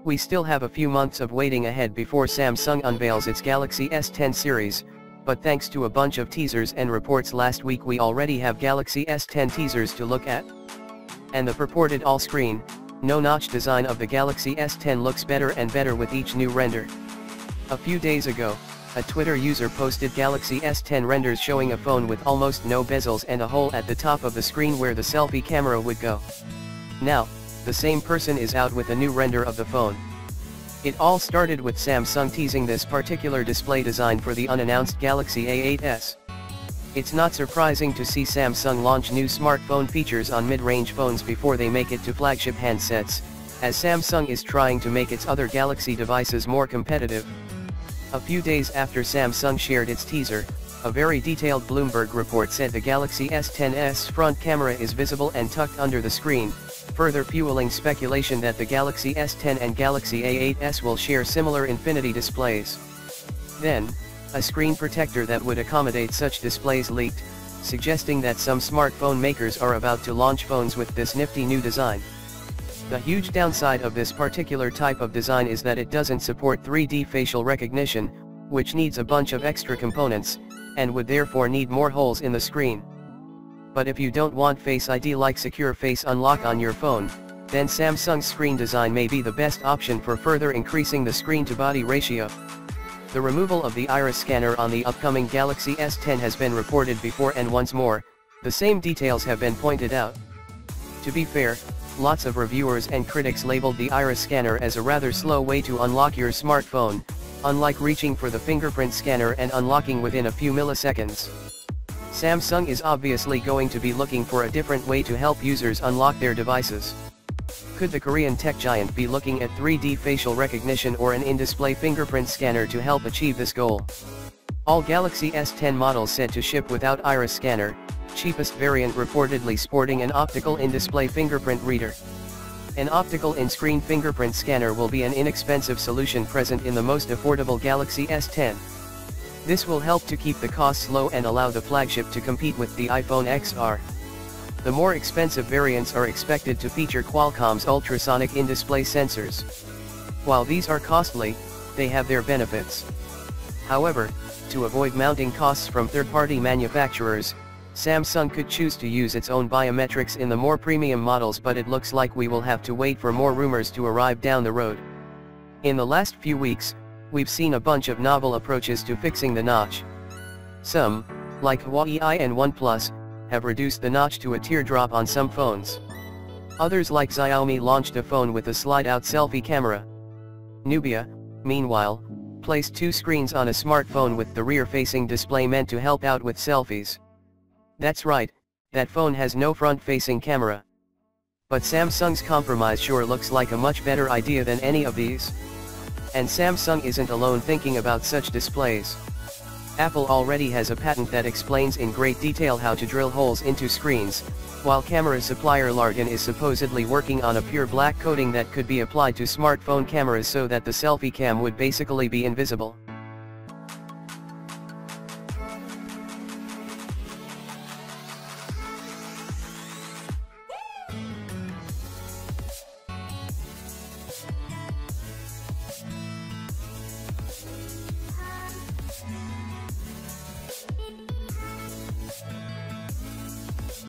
We still have a few months of waiting ahead before Samsung unveils its Galaxy S10 series, but thanks to a bunch of teasers and reports last week we already have Galaxy S10 teasers to look at. And the purported all-screen, no-notch design of the Galaxy S10 looks better and better with each new render. A few days ago, a Twitter user posted Galaxy S10 renders showing a phone with almost no bezels and a hole at the top of the screen where the selfie camera would go. Now, the same person is out with a new render of the phone. It all started with Samsung teasing this particular display design for the unannounced Galaxy A8s. It's not surprising to see Samsung launch new smartphone features on mid-range phones before they make it to flagship handsets, as Samsung is trying to make its other Galaxy devices more competitive. A few days after Samsung shared its teaser, a very detailed Bloomberg report said the Galaxy S10's front camera is visible and tucked under the screen, further fueling speculation that the Galaxy S10 and Galaxy A8s will share similar infinity displays. Then, a screen protector that would accommodate such displays leaked, suggesting that some smartphone makers are about to launch phones with this nifty new design. The huge downside of this particular type of design is that it doesn't support 3D facial recognition, which needs a bunch of extra components, and would therefore need more holes in the screen. But if you don't want Face ID like secure face unlock on your phone, then Samsung's screen design may be the best option for further increasing the screen-to-body ratio. The removal of the iris scanner on the upcoming Galaxy S10 has been reported before, and once more, the same details have been pointed out. To be fair, lots of reviewers and critics labeled the iris scanner as a rather slow way to unlock your smartphone, unlike reaching for the fingerprint scanner and unlocking within a few milliseconds. Samsung is obviously going to be looking for a different way to help users unlock their devices. Could the Korean tech giant be looking at 3D facial recognition or an in-display fingerprint scanner to help achieve this goal? All Galaxy S10 models set to ship without iris scanner, cheapest variant reportedly sporting an optical in-display fingerprint reader. An optical in-screen fingerprint scanner will be an inexpensive solution present in the most affordable Galaxy S10. This will help to keep the costs low and allow the flagship to compete with the iPhone XR. The more expensive variants are expected to feature Qualcomm's ultrasonic in-display sensors. While these are costly, they have their benefits. However, to avoid mounting costs from third-party manufacturers, Samsung could choose to use its own biometrics in the more premium models, but it looks like we will have to wait for more rumors to arrive down the road. In the last few weeks, we've seen a bunch of novel approaches to fixing the notch. Some, like Huawei and OnePlus, have reduced the notch to a teardrop on some phones. Others like Xiaomi launched a phone with a slide-out selfie camera. Nubia, meanwhile, placed two screens on a smartphone with the rear-facing display meant to help out with selfies. That's right, that phone has no front-facing camera. But Samsung's compromise sure looks like a much better idea than any of these. And Samsung isn't alone thinking about such displays. Apple already has a patent that explains in great detail how to drill holes into screens, while camera supplier Largan is supposedly working on a pure black coating that could be applied to smartphone cameras so that the selfie cam would basically be invisible.